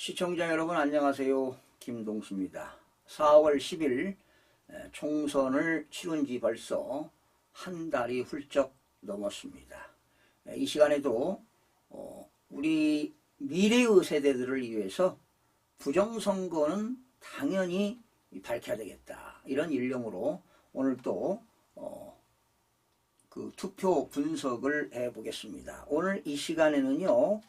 시청자 여러분 안녕하세요. 김동수입니다. 4월 10일 총선을 치른 지 벌써 한 달이 훌쩍 넘었습니다. 이 시간에도 우리 미래의 세대들을 위해서 부정선거는 당연히 밝혀야 되겠다, 이런 일념으로 오늘 또 그 투표 분석을 해보겠습니다. 오늘 이 시간에는요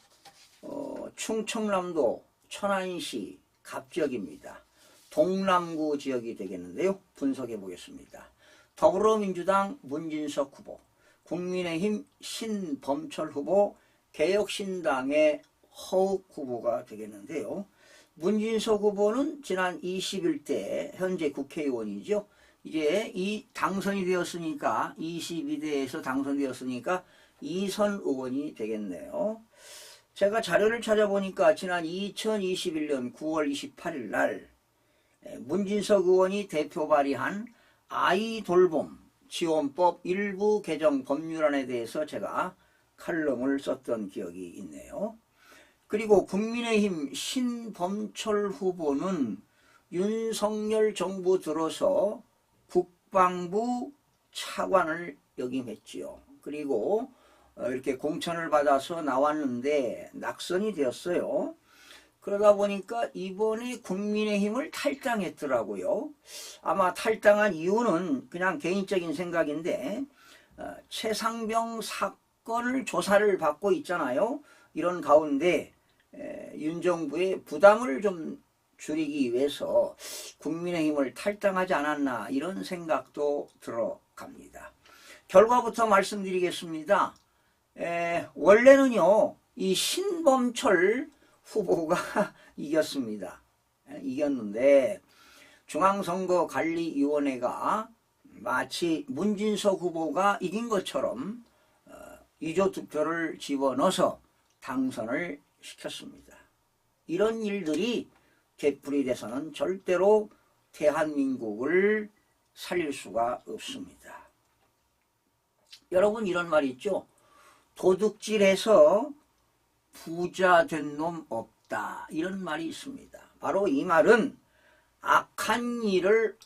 충청남도 천안시 갑지역입니다. 동남구 지역이 되겠는데요. 분석해 보겠습니다. 더불어민주당 문진석 후보, 국민의힘 신범철 후보, 개혁신당의 허욱 후보가 되겠는데요. 문진석 후보는 지난 20일 때 현재 국회의원이죠. 이제 당선이 되었으니까 22대에서 당선되었으니까 2선 의원이 되겠네요. 제가 자료를 찾아보니까 지난 2021년 9월 28일 날 문진석 의원이 대표 발의한 아이돌봄 지원법 일부 개정 법률안에 대해서 제가 칼럼을 썼던 기억이 있네요. 그리고 국민의힘 신범철 후보는 윤석열 정부 들어서 국방부 차관을 역임했지요. 그리고 이렇게 공천을 받아서 나왔는데 낙선이 되었어요. 그러다 보니까 이번에 국민의힘을 탈당했더라고요. 아마 탈당한 이유는 그냥 개인적인 생각인데 최상병 사건을 조사를 받고 있잖아요. 이런 가운데 윤 정부의 부담을 좀 줄이기 위해서 국민의힘을 탈당하지 않았나, 이런 생각도 들어갑니다. 결과부터 말씀드리겠습니다. 원래는요 이 신범철 후보가 이겼습니다. 이겼는데 중앙선거관리위원회가 마치 문진석 후보가 이긴 것처럼 위조 투표를 집어넣어서 당선을 시켰습니다. 이런 일들이 되풀이 돼서는 절대로 대한민국을 살릴 수가 없습니다. 여러분, 이런 말이 있죠. 도둑질해서 부자 된 놈 없다, 이런 말이 있습니다. 바로 이 말은 악한 일을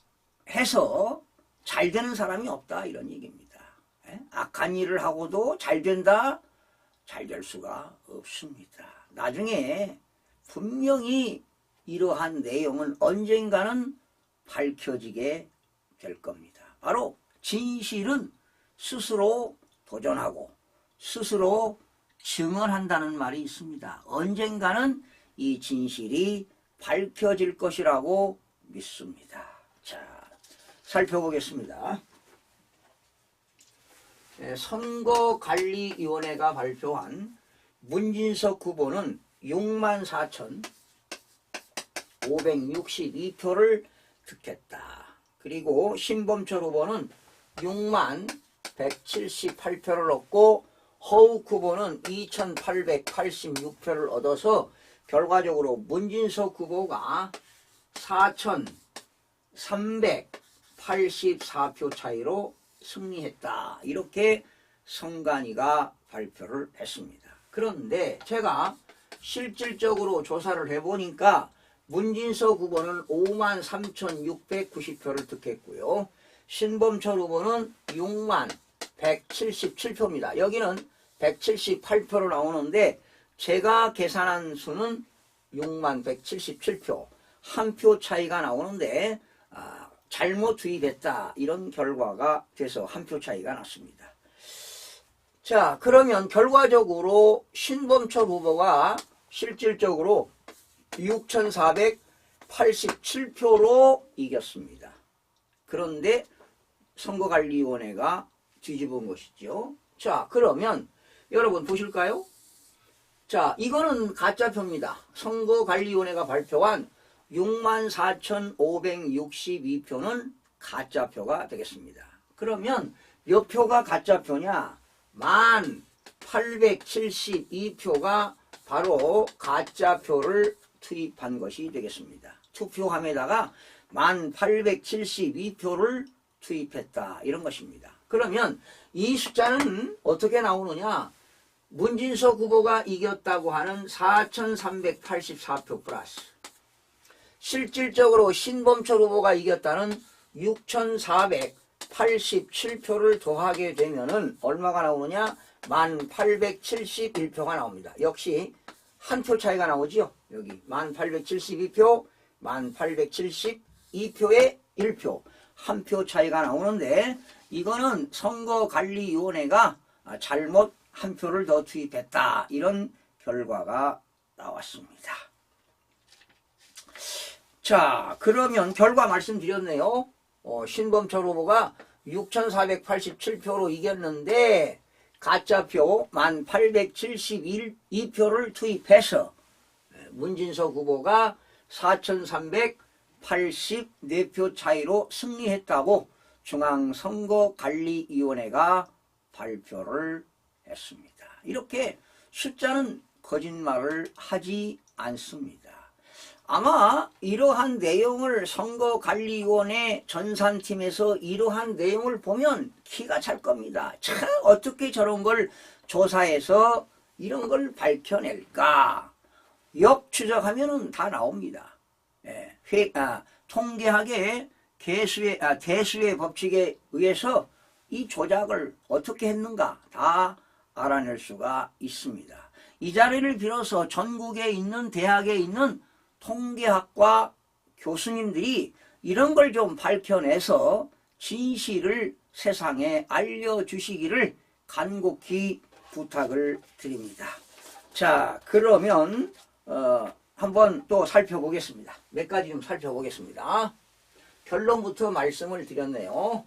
해서 잘 되는 사람이 없다, 이런 얘기입니다. 악한 일을 하고도 잘 된다? 잘 될 수가 없습니다. 나중에 분명히 이러한 내용은 언젠가는 밝혀지게 될 겁니다. 바로 진실은 스스로 도전하고 스스로 증언한다는 말이 있습니다. 언젠가는 이 진실이 밝혀질 것이라고 믿습니다. 자, 살펴보겠습니다. 선거관리위원회가 발표한 문진석 후보는 64,562표를 득했다. 그리고 신범철 후보는 60,178표를 얻고 허욱 후보는 2,886표를 얻어서 결과적으로 문진석 후보가 4,384표 차이로 승리했다, 이렇게 선관위가 발표를 했습니다. 그런데 제가 실질적으로 조사를 해보니까 문진석 후보는 53,690표를 득했고요. 신범철 후보는 60,177표입니다. 여기는 178표로 나오는데 제가 계산한 수는 60,177표, 한 표 차이가 나오는데 잘못 투입했다, 이런 결과가 돼서 한 표 차이가 났습니다. 자, 그러면 결과적으로 신범철 후보가 실질적으로 6,487표로 이겼습니다. 그런데 선거관리위원회가 뒤집은 것이죠. 자, 그러면 여러분 보실까요? 자, 이거는 가짜표입니다. 선거관리위원회가 발표한 64,562표는 가짜표가 되겠습니다. 그러면 몇 표가 가짜표냐? 10,872표가 바로 가짜표를 투입한 것이 되겠습니다. 투표함에다가 10,872표를 투입했다, 이런 것입니다. 그러면 이 숫자는 어떻게 나오느냐? 문진석 후보가 이겼다고 하는 4,384표 플러스 실질적으로 신범철 후보가 이겼다는 6,487표를 더하게 되면은 얼마가 나오느냐? 1,871표가 나옵니다. 역시 한 표 차이가 나오죠. 여기 1,872표, 1,872표에 1표, 한 표 차이가 나오는데 이거는 선거관리위원회가 잘못 한 표를 더 투입했다. 이런 결과가 나왔습니다. 자, 그러면 결과 말씀드렸네요. 신범철 후보가 6,487표로 이겼는데 가짜표 1,872표를 투입해서 문진석 후보가 4,384표 차이로 승리했다고 중앙선거관리위원회가 발표를 했습니다. 이렇게 숫자는 거짓말을 하지 않습니다. 아마 이러한 내용을 선거관리위원회 전산팀에서 이러한 내용을 보면 기가 찰 겁니다. 참 어떻게 저런 걸 조사해서 이런 걸 밝혀낼까? 역추적하면 다 나옵니다. 통계학의 대수의 법칙에 의해서 이 조작을 어떻게 했는가 다 알아낼 수가 있습니다. 이 자리를 빌어서 전국에 있는 대학에 있는 통계학과 교수님들이 이런 걸 좀 밝혀내서 진실을 세상에 알려주시기를 간곡히 부탁을 드립니다. 자, 그러면 한번 또 살펴보겠습니다. 몇 가지 좀 살펴보겠습니다. 결론부터 말씀을 드렸네요.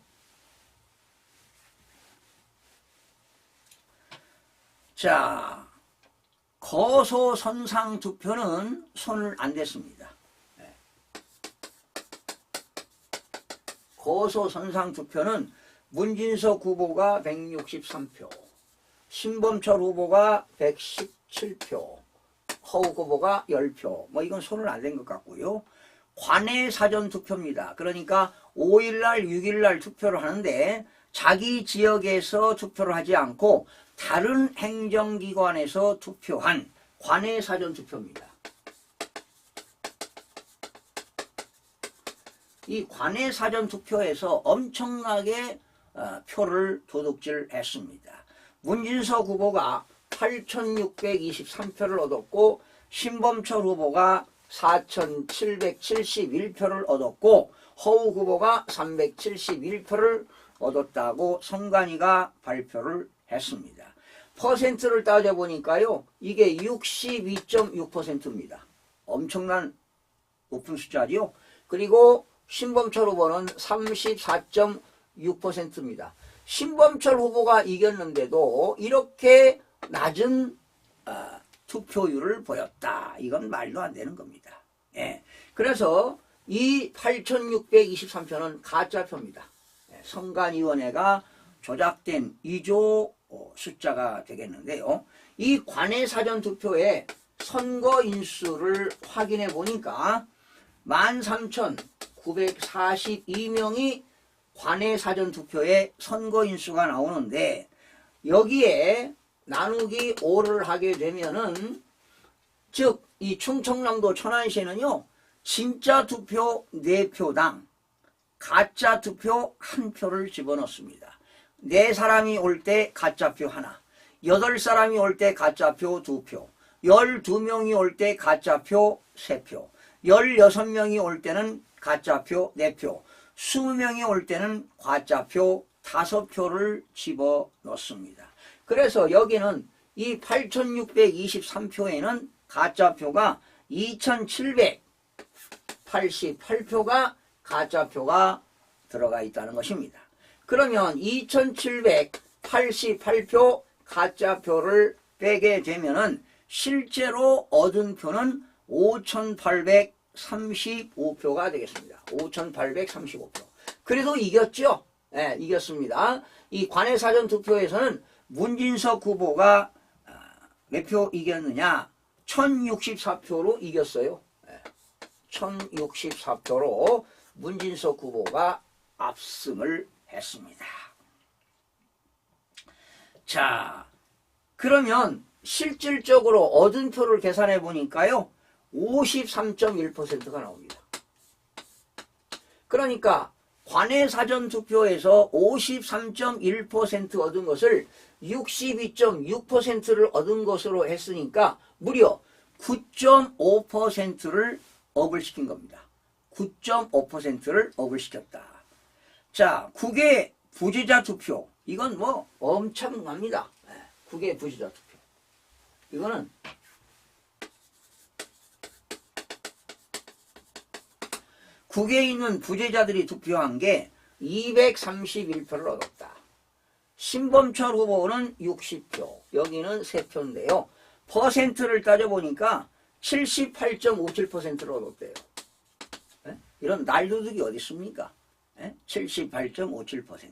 자, 거소선상 투표는 손을 안 댔습니다. 거소선상 투표는 문진석 후보가 163표, 신범철 후보가 117표, 허욱 후보가 10표. 뭐 이건 손을 안 댄 것 같고요. 관내 사전 투표입니다. 그러니까 5일날, 6일날 투표를 하는데 자기 지역에서 투표를 하지 않고 다른 행정기관에서 투표한 관내 사전 투표입니다. 이 관내 사전 투표에서 엄청나게 표를 도둑질했습니다. 문진석 후보가 8,623표를 얻었고 신범철 후보가 4,771표를 얻었고 허욱 후보가 371표를 얻었다고 선관위가 발표를 했습니다. 퍼센트를 따져보니까요. 이게 62.6%입니다. 엄청난 높은 숫자죠. 그리고 신범철 후보는 34.6%입니다. 신범철 후보가 이겼는데도 이렇게 낮은 투표율을 보였다. 이건 말도 안 되는 겁니다. 그래서 이 8,623표는 가짜표입니다. 선관위원회가 조작된 2조 숫자가 되겠는데요. 이 관내 사전투표의 선거인수를 확인해 보니까 13,942명이 관내 사전투표에 선거인수가 나오는데 여기에 나누기 5를 하게 되면은 즉 이 충청남도 천안시에는요 진짜 투표 4표당 가짜 투표 1표를 집어넣습니다. 4사람이 올 때 가짜표 하나, 8사람이 올 때 가짜표 2표, 12명이 올 때 가짜표 3표, 16명이 올 때는 가짜표 4표, 20명이 올 때는 가짜표 5표를 집어넣습니다. 그래서 여기는 이 8,623표에는 가짜표가 2,788표가 가짜표가 들어가 있다는 것입니다. 그러면 2,788표 가짜표를 빼게 되면은 실제로 얻은 표는 5,835표가 되겠습니다. 5,835표. 그래도 이겼죠? 네, 이겼습니다. 이 관내 사전 투표에서는 문진석 후보가 몇 표 이겼느냐? 1,064표로 이겼어요. 1,064표로 문진석 후보가 압승을 했습니다. 자, 그러면 실질적으로 얻은 표를 계산해 보니까요. 53.1%가 나옵니다. 그러니까 관내 사전 투표에서 53.1% 얻은 것을 62.6%를 얻은 것으로 했으니까 무려 9.5%를 업을 시킨 겁니다. 9.5%를 업을 시켰다. 자, 국외 부재자 투표. 이건 뭐 엄청납니다. 국외 부재자 투표. 이거는 국외에 있는 부재자들이 투표한 게 231표를 얻었다. 신범철 후보는 60표, 여기는 3표인데요. 퍼센트를 따져보니까 78.57%를 얻었대요. 이런 날도둑이 어디 있습니까? 78.57%.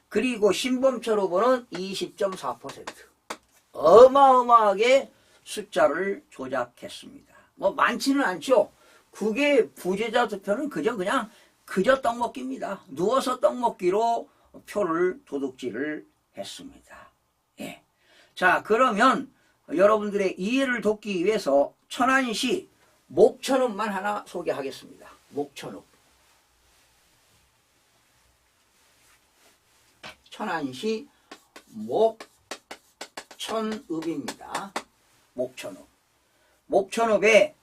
그리고 신범철 후보는 20.4%. 어마어마하게 숫자를 조작했습니다. 뭐 많지는 않죠. 국외 부재자 투표는 그저 떡먹기입니다. 누워서 떡먹기로 표를 도둑질을 했습니다. 예. 자, 그러면 여러분들의 이해를 돕기 위해서 천안시 목천읍만 하나 소개하겠습니다. 목천읍. 천안시 목천읍입니다. 목천읍. 목천읍의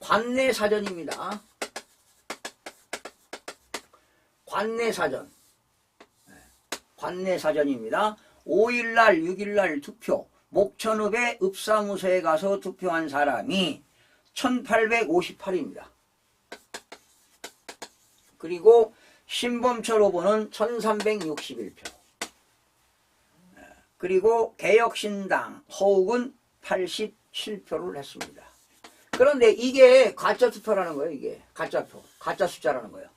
관내 사전입니다. 관내 사전. 관내 사전입니다. 5일날, 6일날 투표. 목천읍의 읍사무소에 가서 투표한 사람이 1858입니다. 그리고 신범철 후보는 1361표. 그리고 개혁신당 허욱은 87표를 했습니다. 그런데 이게 가짜 투표라는 거예요. 이게 가짜표, 가짜 숫자라는 거예요.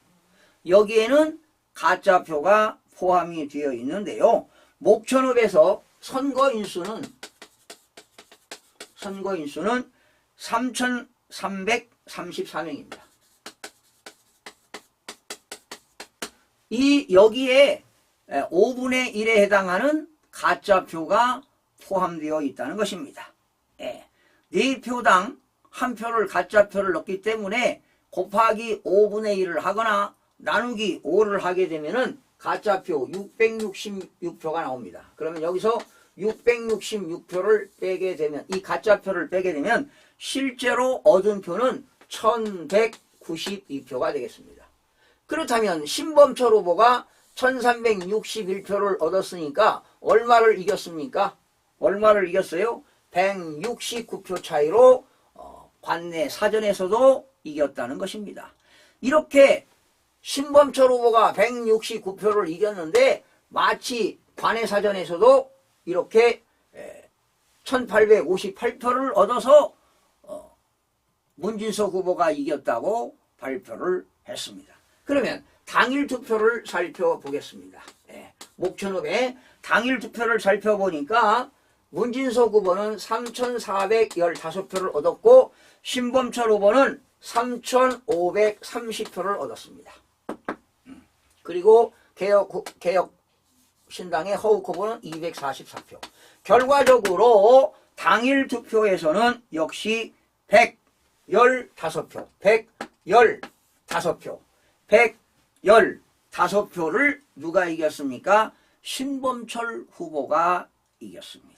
여기에는 가짜표가 포함이 되어 있는데요. 목천읍에서 선거인수는 3,334명입니다. 여기에 5분의 1에 해당하는 가짜표가 포함되어 있다는 것입니다. 4표당 한 표를 가짜표를 넣기 때문에 곱하기 5분의 1을 하거나 나누기 5를 하게 되면은 가짜표 666표가 나옵니다. 그러면 여기서 666표를 빼게 되면, 이 가짜표를 빼게 되면 실제로 얻은 표는 1192표가 되겠습니다. 그렇다면 신범철 후보가 1361표를 얻었으니까 얼마를 이겼습니까? 얼마를 이겼어요? 169표 차이로 관내 사전에서도 이겼다는 것입니다. 이렇게 신범철 후보가 169표를 이겼는데 마치 관내 사전에서도 이렇게 1858표를 얻어서 문진석 후보가 이겼다고 발표를 했습니다. 그러면 당일 투표를 살펴보겠습니다. 목천읍의 당일 투표를 살펴보니까 문진석 후보는 3,415표를 얻었고 신범철 후보는 3,530표를 얻었습니다. 그리고 개혁신당의 허욱 후보는 244표. 결과적으로 당일 투표에서는 역시 115표, 115표를 누가 이겼습니까? 신범철 후보가 이겼습니다.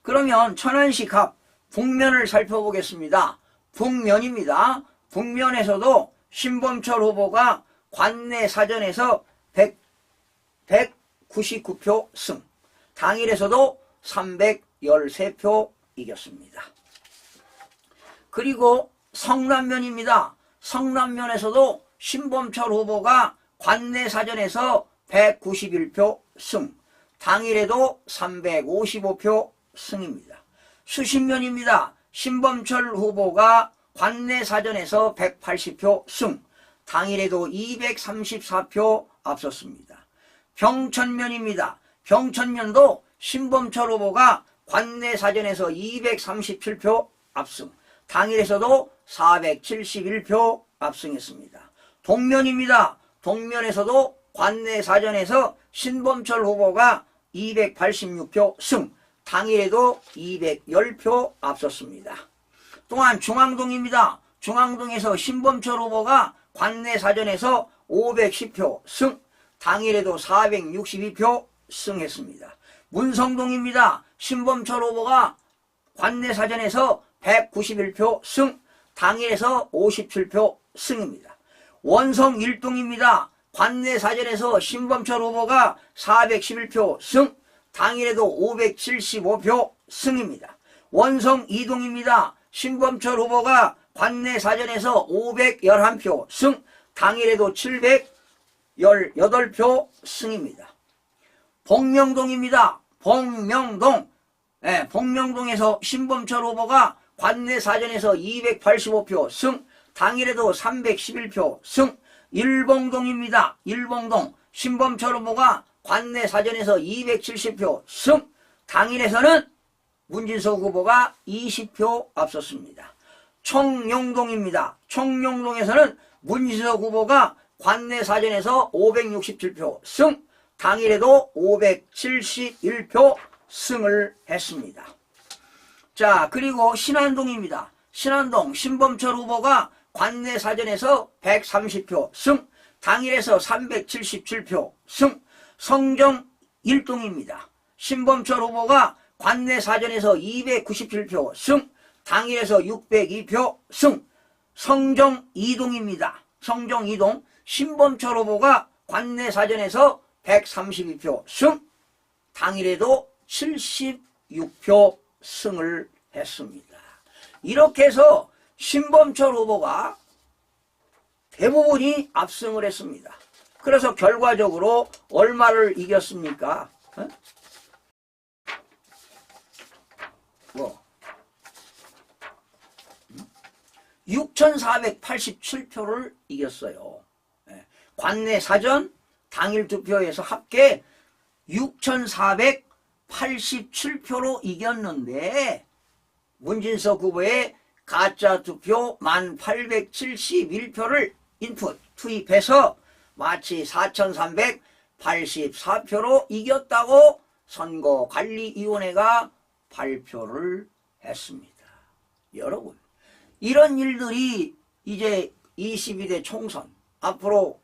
그러면 천안시 갑 북면을 살펴보겠습니다. 북면입니다. 북면에서도 신범철 후보가 관내 사전에서 199표 승, 당일에서도 313표 이겼습니다. 그리고 성남면입니다. 성남면에서도 신범철 후보가 관내 사전에서 191표 승, 당일에도 355표 승입니다. 수신면입니다. 신범철 후보가 관내 사전에서 180표 승, 당일에도 234표 앞섰습니다. 병천면입니다. 병천면도 신범철 후보가 관내 사전에서 237표 압승, 당일에서도 471표 압승했습니다. 동면입니다. 동면에서도 관내 사전에서 신범철 후보가 286표 승, 당일에도 210표 앞섰습니다. 또한 중앙동입니다. 중앙동에서 신범철 후보가 관내 사전에서 510표 승, 당일에도 462표 승했습니다. 문성동입니다. 신범철 후보가 관내 사전에서 191표 승, 당일에서 57표 승입니다. 원성 1동입니다. 관내 사전에서 신범철 후보가 411표 승, 당일에도 575표 승입니다. 원성 2동입니다. 신범철 후보가 관내 사전에서 511표 승, 당일에도 718표 승입니다. 복명동입니다. 복명동. 복명동에서 신범철 후보가 관내 사전에서 285표 승, 당일에도 311표 승. 일봉동입니다. 일봉동. 신범철 후보가 관내 사전에서 270표 승, 당일에서는 문진석 후보가 20표 앞섰습니다. 청룡동입니다. 청룡동에서는 문진석 후보가 관내 사전에서 567표 승, 당일에도 571표 승을 했습니다. 자, 그리고 신안동입니다. 신안동 신범철 후보가 관내 사전에서 130표 승, 당일에서 377표 승. 성정 1동입니다. 신범철 후보가 관내 사전에서 297표 승, 당일에서 602표 승. 성정 2동입니다. 성정 2동 신범철 후보가 관내 사전에서 132표 승, 당일에도 76표 승을 했습니다. 이렇게 해서 신범철 후보가 대부분이 압승을 했습니다. 그래서 결과적으로 얼마를 이겼습니까? 6,487표를 이겼어요. 관내 사전 당일 투표에서 합계 6,487표로 이겼는데 문진석 후보의 가짜 투표 1,871표를 인풋 투입해서 마치 4,384표로 이겼다고 선거관리위원회가 발표를 했습니다. 여러분, 이런 일들이 이제 22대 총선, 앞으로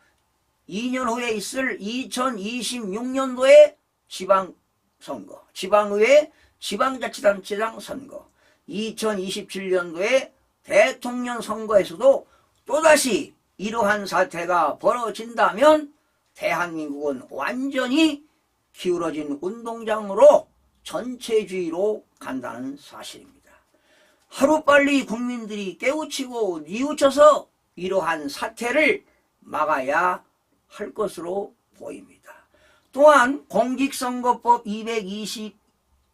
2년 후에 있을 2026년도의 지방선거, 지방의회, 지방자치단체장 선거, 2027년도의 대통령 선거에서도 또다시 이러한 사태가 벌어진다면 대한민국은 완전히 기울어진 운동장으로 전체주의로 간다는 사실입니다. 하루빨리 국민들이 깨우치고 뉘우쳐서 이러한 사태를 막아야 할 것으로 보입니다. 또한 공직선거법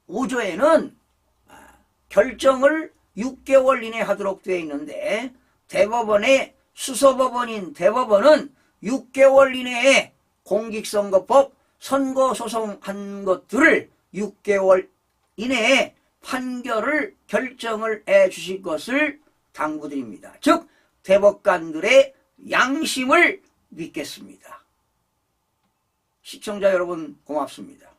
225조에는 결정을 6개월 이내 하도록 되어 있는데 대법원의 수서법원인 대법원은 6개월 이내에 공직선거법 선거소송한 것들을 6개월 이내에 판결을 결정을 해 주실 것을 당부드립니다. 즉 대법관들의 양심을 믿겠습니다. 시청자 여러분 고맙습니다.